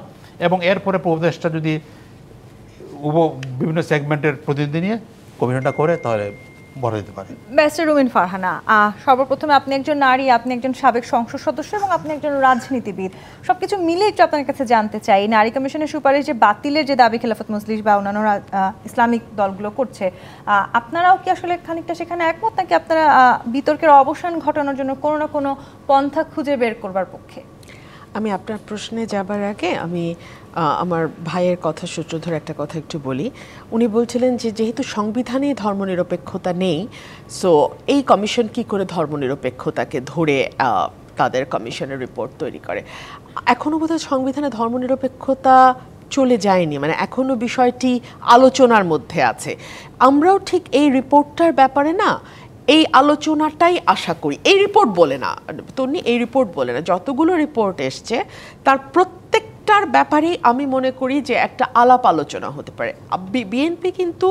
এবং এরপরে প্রদেশটা যদি বিভিন্ন সেগমেন্টের প্রতিনিধি নিয়ে কমিশনটা করে, তাহলে বড় হতে পারে। ব্যারিস্টার রুমিন ফারহানা, সর্বপ্রথমে আপনি একজন নারী, আপনি একজন সাবেক সংসদ সদস্য এবং আপনি একজন রাজনীতিবিদ, সবকিছু মিলে একটু আপনার কাছে জানতে চাই, নারী কমিশনের সুপারিশ যে বাতিলের যে দাবি খেলাফত মজলিস বা অন্যান্য ইসলামিক দলগুলো করছে, আপনারাও কি আসলে খানিকটা সেখানে একমত, নাকি আপনারা বিতর্কের অবসান ঘটানোর জন্য কোনো না কোনো পন্থা খুঁজে বের করবার পক্ষে? আমি আপনার প্রশ্নে যাবার আগে আমি আমার ভাইয়ের কথা সূত্র ধরে একটা কথা একটু বলি। উনি বলছিলেন যে যেহেতু সংবিধানে ধর্মনিরপেক্ষতা নেই, সো এই কমিশন কি করে ধর্মনিরপেক্ষতাকে ধরে তাদের কমিশনের রিপোর্ট তৈরি করে। এখনও বোধহয় সংবিধানে ধর্মনিরপেক্ষতা চলে যায়নি, মানে এখনও বিষয়টি আলোচনার মধ্যে আছে। আমরাও ঠিক এই রিপোর্টটার ব্যাপারে না এই আলোচনাটাই আশা করি। এই রিপোর্ট বলে না তন্নি, এই রিপোর্ট বলে না, যতগুলো রিপোর্ট এসছে তার প্রত্যেকটার ব্যাপারেই আমি মনে করি যে একটা আলাপ আলোচনা হতে পারে। বিএনপি কিন্তু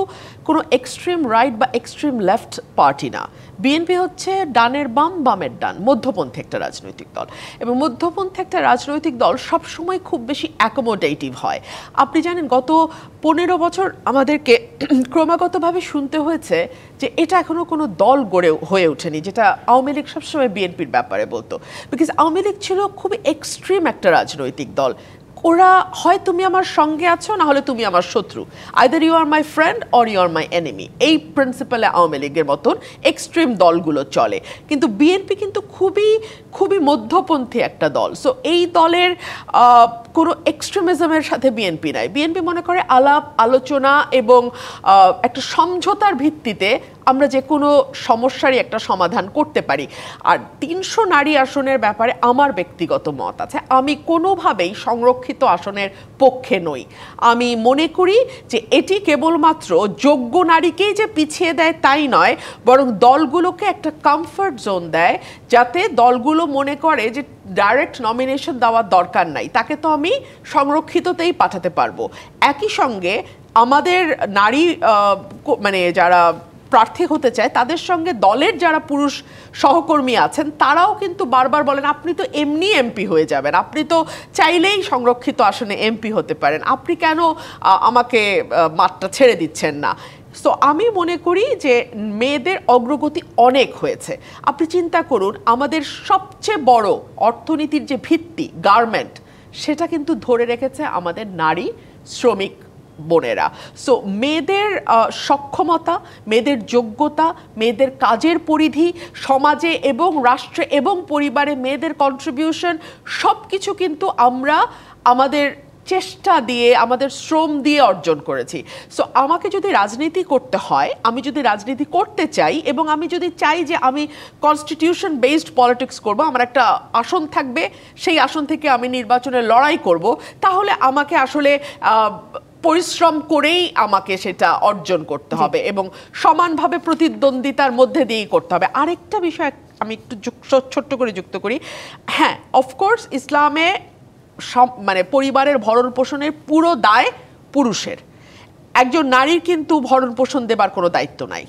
কোনো এক্সট্রিম রাইট বা এক্সট্রিম লেফট পার্টি না। বিএনপি হচ্ছে ডানের বাম, বামের ডান, মধ্যপন্থী একটা রাজনৈতিক দল, এবং মধ্যপন্থী একটা রাজনৈতিক দল সবসময় খুব বেশি অ্যাকোমোডেটিভ হয়। আপনি জানেন গত 15 বছর আমাদেরকে ক্রমাগতভাবে শুনতে হয়েছে যে এটা এখনও কোনো দল হয়ে ওঠেনি, যেটা আওয়ামী লীগ সবসময় বিএনপির ব্যাপারে বলতো। বিকজ আওয়ামী লীগ ছিল খুবই এক্সট্রিম একটা রাজনৈতিক দল। ওরা হয় তুমি আমার সঙ্গে আছো, না হলে তুমি আমার শত্রু, either you are my friend or you are my enemy. এই প্রিন্সিপালে আওয়ামী লীগের মতন এক্সট্রিম দলগুলো চলে, কিন্তু বিএনপি কিন্তু খুবই খুবই মধ্যপন্থী একটা দল। সো এই দলের কোনো এক্সট্রিমিজমের সাথে বিএনপি নাই। বিএনপি মনে করে আলাপ আলোচনা এবং একটা সমঝোতার ভিত্তিতে আমরা যে কোনো সমস্যারই একটা সমাধান করতে পারি। আর 300 নারী আসনের ব্যাপারে আমার ব্যক্তিগত মত আছে, আমি কোনোভাবেই সংরক্ষিত আসনের পক্ষে নই। আমি মনে করি যে এটি কেবলমাত্র যোগ্য নারীকেই যে পিছিয়ে দেয় তাই নয়, বরং দলগুলোকে একটা কমফর্ট জোন দেয়, যাতে দলগুলো মনে করে যে ডাইরেক্ট নমিনেশন দেওয়ার দরকার নাই, তাকে তো আমি সংরক্ষিততেই পাঠাতে পারবো। একই সঙ্গে আমাদের নারী মানে যারা প্রার্থী হতে চায় তাদের সঙ্গে দলের যারা পুরুষ সহকর্মী আছেন তারাও কিন্তু বারবার বলেন আপনি তো এমনি এমপি হয়ে যাবেন, আপনি তো চাইলেই সংরক্ষিত আসনে এমপি হতে পারেন, আপনি কেন আমাকে মাঠটা ছেড়ে দিচ্ছেন না। সো আমি মনে করি যে মেয়েদের অগ্রগতি অনেক হয়েছে। আপনি চিন্তা করুন, আমাদের সবচেয়ে বড় অর্থনীতির যে ভিত্তি গার্মেন্ট, সেটা কিন্তু ধরে রেখেছে আমাদের নারী শ্রমিক বোনেরা। সো মেয়েদের সক্ষমতা, মেয়েদের যোগ্যতা, মেয়েদের কাজের পরিধি, সমাজে এবং রাষ্ট্রে এবং পরিবারে মেয়েদের কন্ট্রিবিউশন, সব কিছু কিন্তু আমরা আমাদের চেষ্টা দিয়ে আমাদের শ্রম দিয়ে অর্জন করেছি। সো আমাকে যদি রাজনীতি করতে হয়, আমি যদি রাজনীতি করতে চাই এবং আমি যদি চাই যে আমি কনস্টিটিউশন বেসড পলিটিক্স করব, আমার একটা আসন থাকবে, সেই আসন থেকে আমি নির্বাচনে লড়াই করব, তাহলে আমাকে আসলে পরিশ্রম করেই আমাকে সেটা অর্জন করতে হবে এবং সমানভাবে প্রতিদ্বন্দ্বিতার মধ্যে দিয়েই করতে হবে। আরেকটা বিষয় আমি একটু ছোট্ট করে যুক্ত করি। হ্যাঁ, অফকোর্স ইসলামে মানে পরিবারের ভরণ পোষণের পুরো দায় পুরুষের, একজন নারীর কিন্তু ভরণ পোষণ দেবার কোনো দায়িত্ব নাই,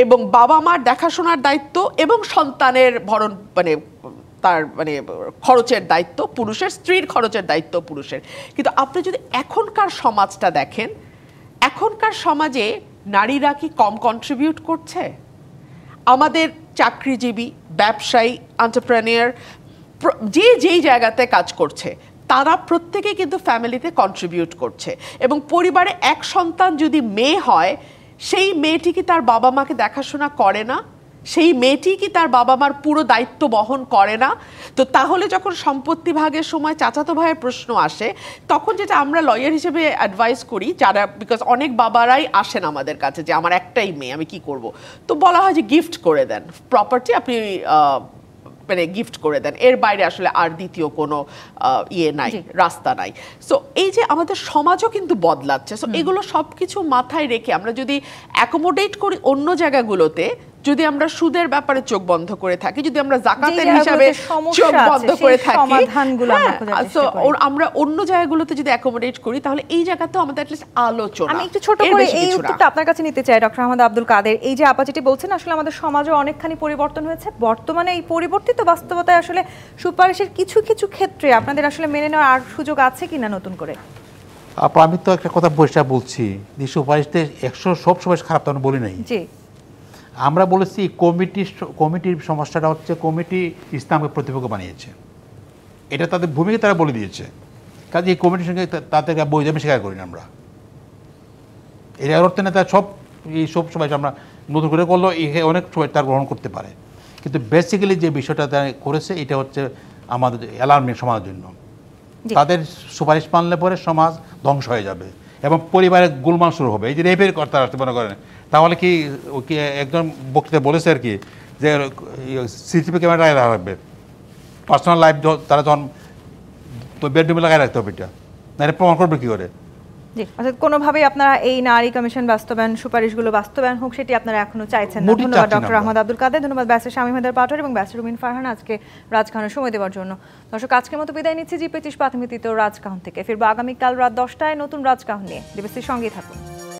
এবং বাবা মার দেখাশোনার দায়িত্ব এবং সন্তানের ভরণ মানে তার মানে খরচের দায়িত্ব পুরুষের, স্ত্রীর খরচের দায়িত্ব পুরুষের। কিন্তু আপনি যদি এখনকার সমাজটা দেখেন, এখনকার সমাজে নারীরা কি কম কন্ট্রিবিউট করছে? আমাদের চাকরিজীবী, ব্যবসায়ী, এন্টারপ্রেনিয়র, যেই জায়গাতে কাজ করছে, তারা প্রত্যেকেই কিন্তু ফ্যামিলিতে কন্ট্রিবিউট করছে, এবং পরিবারে এক সন্তান যদি মেয়ে হয়, সেই মেয়েটি কি তার বাবা মাকে দেখাশোনা করে না? সেই মেয়েটি কি তার বাবা মার পুরো দায়িত্ব বহন করে না? তো তাহলে যখন সম্পত্তি ভাগের সময় চাচাতো ভাইয়ের প্রশ্ন আসে, তখন যেটা আমরা লয়ার হিসেবে অ্যাডভাইস করি, যারা, বিকজ অনেক বাবারাই আসেন আমাদের কাছে যে আমার একটাই মেয়ে, আমি কি করব, তো বলা হয় যে গিফট করে দেন, প্রপার্টি আপনি মানে গিফট করে দেন, এর বাইরে আসলে আর দ্বিতীয় কোনো ইয়ে নাই, রাস্তা নাই। সো এই যে আমাদের সমাজও কিন্তু বদলাচ্ছে, সো এগুলো সব কিছু মাথায় রেখে আমরা যদি অ্যাকোমোডেট করি অন্য জায়গাগুলোতে, যদি আমরা সুদের ব্যাপারে চোখ বন্ধ করে থাকি, যদি আমরা জাকাতের হিসাবে চোখ বন্ধ করে থাকি, তো আমরা অন্য জায়গাগুলোতে যদি অ্যাকোমোডেট করি, তাহলে এই জায়গাতেও আমাদের অ্যাটলিস্ট আলোচনা। আমি একটু ছোট করে এই উত্তরটা আপনার কাছে নিতে চাই, ডক্টর আহমদ আব্দুল কাদের। এই যে আপা যেটি বলছেন, আসলে আমাদের সমাজও অনেকখানি পরিবর্তন হয়েছে। বর্তমানে এই পরিবর্তিত বাস্তবতায় আসলে সুপারিশের কিছু কিছু ক্ষেত্রে আপনাদের আসলে মেনে নেওয়ার আর সুযোগ আছে কিনা নতুন করে? আমি তো একটা কথা বলছি, সুপারিশতে 100 সব সুপারিশ খারাপ তো বলি নাই। জি, আমরা বলেছি কমিটির সমস্যাটা হচ্ছে কমিটি ইসলামকে প্রতিপক্ষ বানিয়েছে, এটা তাদের ভূমিকা তারা বলে দিয়েছে। কাজে এই কমিটির সঙ্গে তাদেরকে বৈধ আমি স্বীকার করি না আমরা। এর অর্থে না তার সব সবাই আমরা নতুন করে করলেও অনেক সময় তার গ্রহণ করতে পারে, কিন্তু বেসিক্যালি যে বিষয়টা তারা করেছে এটা হচ্ছে আমাদের অ্যালার্মিং সমাজের জন্য। তাদের সুপারিশ মানলে পরে সমাজ ধ্বংস হয়ে যাবে এবং পরিবারের গোলমাল শুরু হবে। এই যে রেপের কথা মনে করেন, তাহলে কি একজন বক্তৃতা বলেছে আর কি যে সিসিটিভি ক্যামেরা লাগাই রাখবে, পার্সোনাল লাইফ তারা যখন বেডরুমে লাগাই রাখতে হবে, এটা না এটা প্রমাণ করবে কী করে? জি, অর্থাৎ কোনোভাবেই আপনারা এই নারী কমিশন বাস্তবায়ন, সুপারিশগুলো বাস্তবায়ন হোক, সেটি আপনারা এখনো চাইছেন না। ধন্যবাদ ডক্টর আহমদ আব্দুল কাদের, ধন্যবাদ ব্যারিস্টার শামীম হায়দার পাটোয়ার এবং ব্যারিস্টার রুমিন ফারহান আজকে রাজকাহনের সময় দেওয়ার জন্য। দর্শক, আজকের মতো বিদায় নিচ্ছি জি25 প্রাথমিক দ্বিতীয় রাজকাহন থেকে। ফিরবো আগামীকাল রাত 10টায় নতুন রাজকাহন নিয়ে। ডিবিসির সঙ্গেই থাকুন।